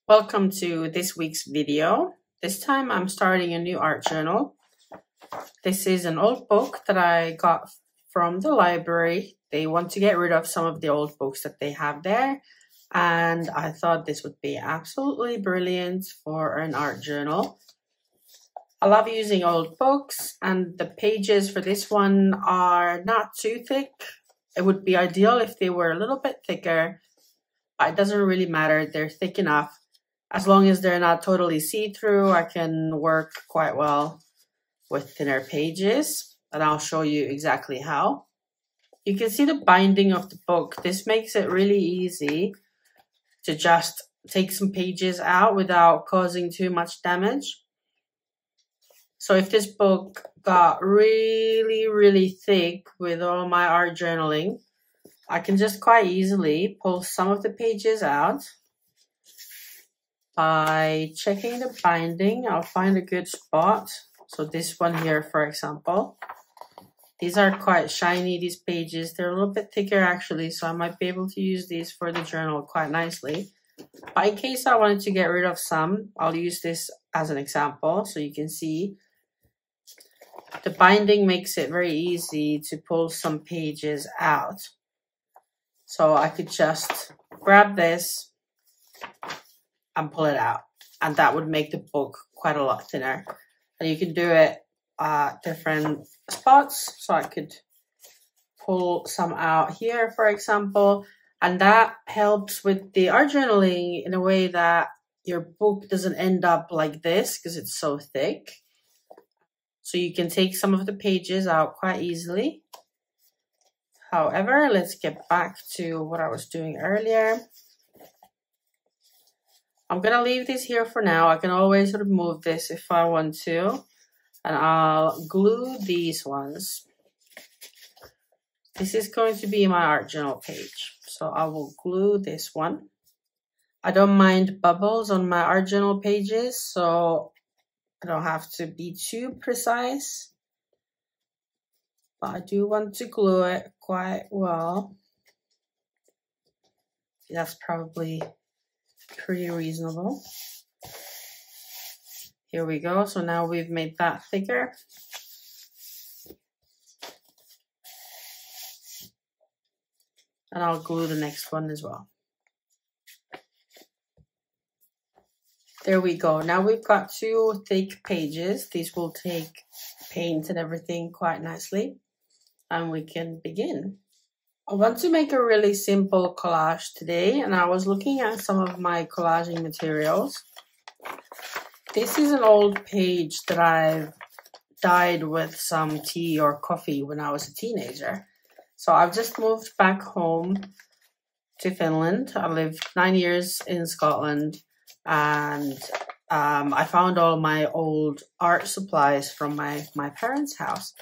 Welcome to this week's video. This time I'm starting a new art journal. This is an old book that I got from the library. They want to get rid of some of the old books that they have there, and I thought this would be absolutely brilliant for an art journal. I love using old books, and the pages for this one are not too thick. It would be ideal if they were a little bit thicker, but it doesn't really matter. They're thick enough. As long as they're not totally see-through, I can work quite well with thinner pages, and I'll show you exactly how. You can see the binding of the book. This makes it really easy to just take some pages out without causing too much damage. So if this book got really thick with all my art journaling, I can just quite easily pull some of the pages out. By checking the binding, I'll find a good spot. So this one here, for example. These are quite shiny, these pages. They're a little bit thicker actually, so I might be able to use these for the journal quite nicely. But in case I wanted to get rid of some, I'll use this as an example so you can see. The binding makes it very easy to pull some pages out. So I could just grab this and pull it out, and that would make the book quite a lot thinner. And you can do it at different spots. So I could pull some out here, for example, and that helps with the art journaling in a way that your book doesn't end up like this because it's so thick. So you can take some of the pages out quite easily. However, let's get back to what I was doing earlier. I'm going to leave this here for now. I can always remove this if I want to. And I'll glue these ones. This is going to be my art journal page. So I will glue this one. I don't mind bubbles on my art journal pages, so I don't have to be too precise. But I do want to glue it quite well. That's probably pretty reasonable. Here we go. So now we've made that thicker. And I'll glue the next one as well. There we go. Now we've got two thick pages. These will take paint and everything quite nicely. And we can begin. I want to make a really simple collage today, and I was looking at some of my collaging materials. This is an old page that I've dyed with some tea or coffee when I was a teenager. So I've just moved back home to Finland. I lived 9 years in Scotland, and I found all my old art supplies from my parents' house,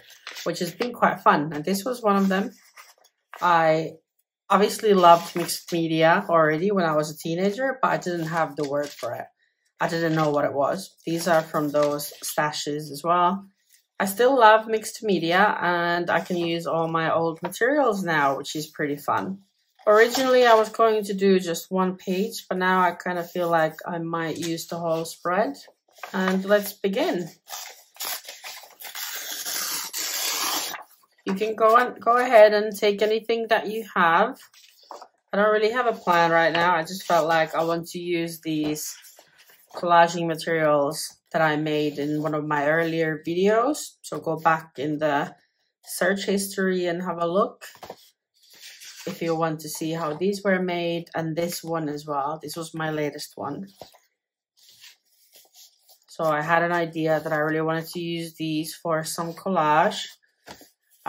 which has been quite fun. And this was one of them. I obviously loved mixed media already when I was a teenager, but I didn't have the word for it. I didn't know what it was. These are from those stashes as well. I still love mixed media, and I can use all my old materials now, which is pretty fun. Originally, I was going to do just one page, but now I kind of feel like I might use the whole spread. And let's begin. You can go ahead and take anything that you have. I don't really have a plan right now. I just felt like I want to use these collaging materials that I made in one of my earlier videos. So go back in the search history and have a look if you want to see how these were made, and this one as well. This was my latest one. So I had an idea that I really wanted to use these for some collage.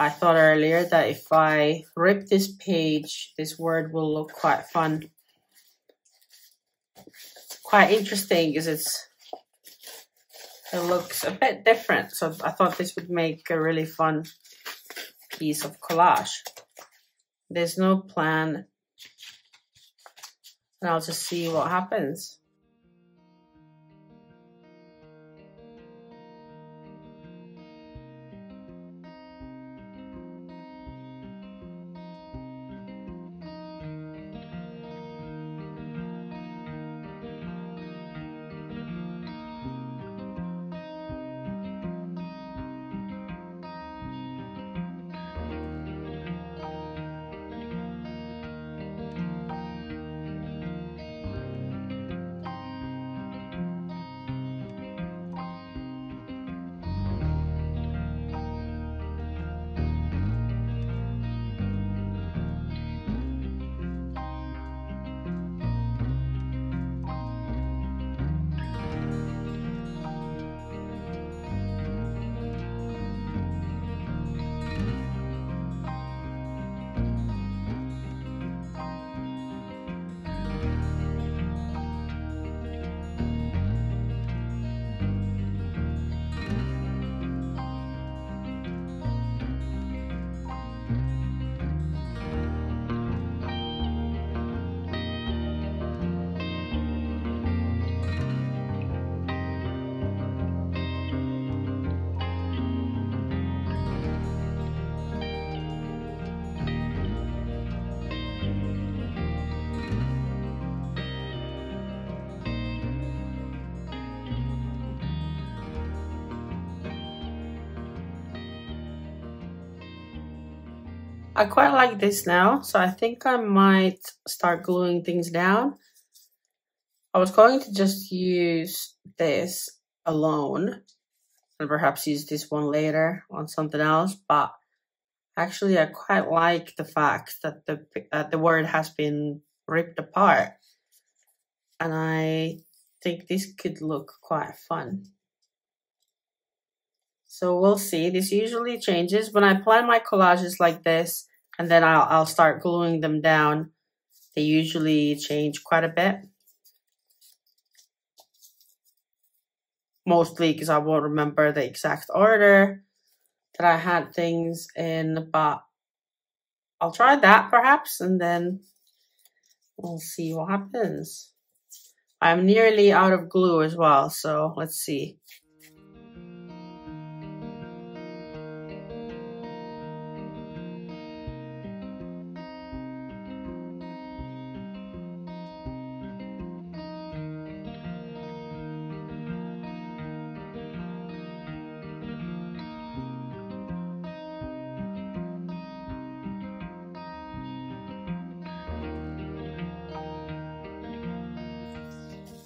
I thought earlier that if I rip this page, this word will look quite fun. Quite interesting because it looks a bit different. So I thought this would make a really fun piece of collage. There's no plan. And I'll just see what happens. I quite like this now, so I think I might start gluing things down. I was going to just use this alone and perhaps use this one later on something else, but actually I quite like the fact that the word has been ripped apart, and I think this could look quite fun. So we'll see. This usually changes when I plan my collages like this, and then I'll start gluing them down. They usually change quite a bit. Mostly because I won't remember the exact order that I had things in, but I'll try that perhaps, and then we'll see what happens. I'm nearly out of glue as well, so let's see.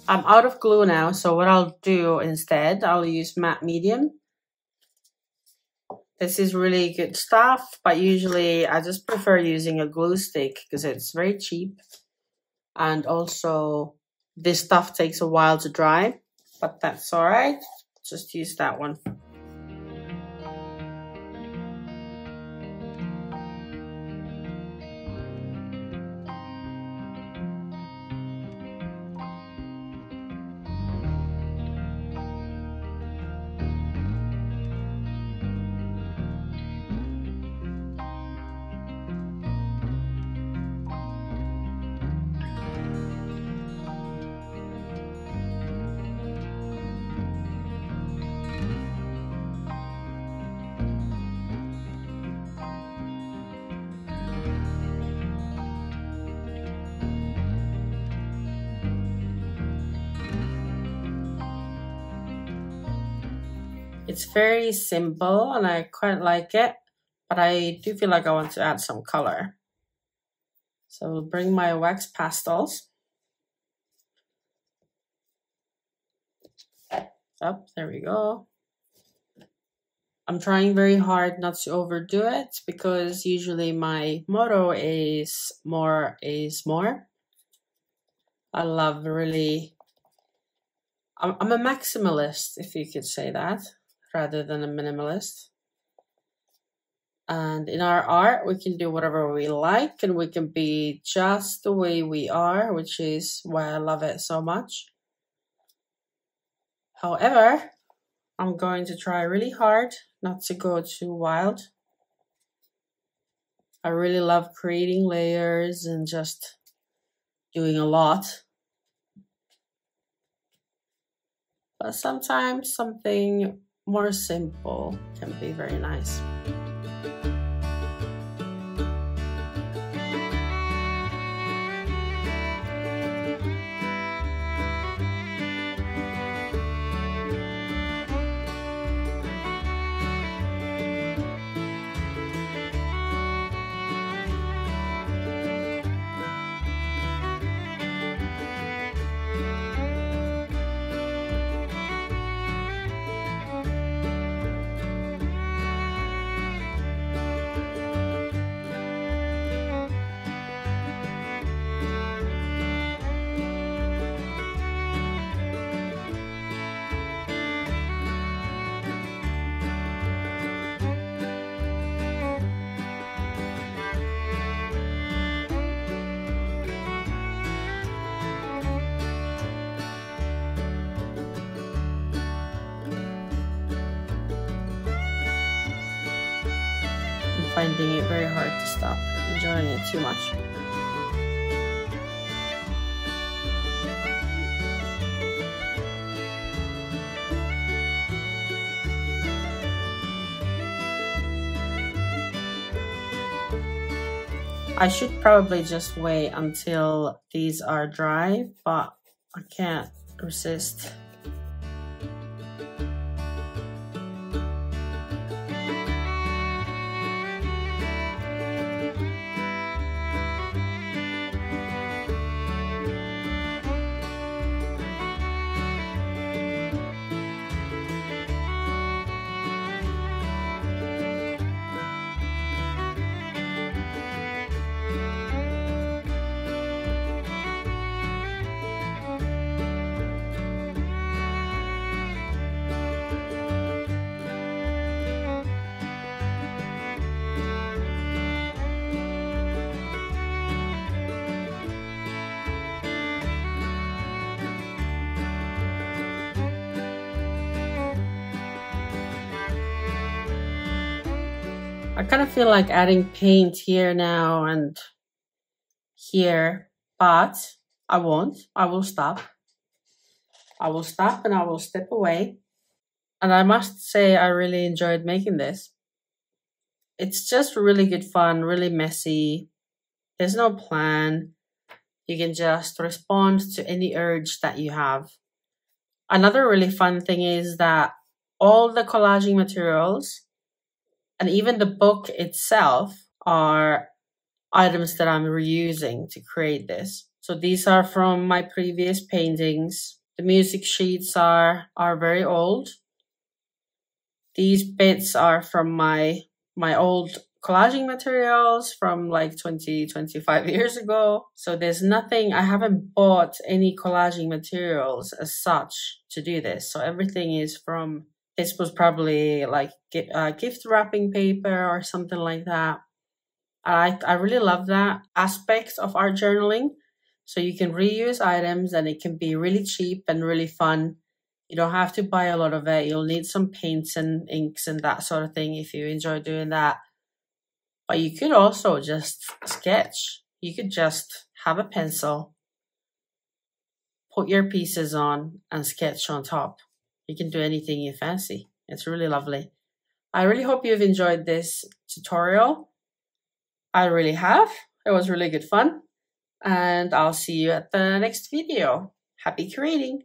I'm out of glue now, so what I'll do instead, I'll use matte medium. This is really good stuff, but usually I just prefer using a glue stick because it's very cheap. And also, this stuff takes a while to dry, but that's all right. Just use that one. It's very simple and I quite like it, but I do feel like I want to add some color. So I'll bring my wax pastels up. There we go. I'm trying very hard not to overdo it because usually my motto is more is more. I love really, I'm a maximalist, if you could say that, rather than a minimalist. And in our art, we can do whatever we like and we can be just the way we are, which is why I love it so much. However, I'm going to try really hard not to go too wild. I really love creating layers and just doing a lot. But sometimes something more simple can be very nice. Finding it very hard to stop enjoying it too much. I should probably just wait until these are dry, but I can't resist. I kind of feel like adding paint here now and here, but I won't. I will stop. I will stop and I will step away. And I must say, I really enjoyed making this. It's just really good fun, really messy. There's no plan. You can just respond to any urge that you have. Another really fun thing is that all the collaging materials and even the book itself are items that I'm reusing to create this. So these are from my previous paintings. The music sheets are very old. These bits are from my old collaging materials from like 25 years ago. So there's nothing, I haven't bought any collaging materials as such to do this. So everything is from, this was probably like gift wrapping paper or something like that. I really love that aspect of art journaling. So you can reuse items and it can be really cheap and really fun. You don't have to buy a lot of it. You'll need some paints and inks and that sort of thing if you enjoy doing that. But you could also just sketch. You could just have a pencil, put your pieces on and sketch on top. You can do anything you fancy. It's really lovely. I really hope you've enjoyed this tutorial. I really have. It was really good fun. And I'll see you at the next video. Happy creating!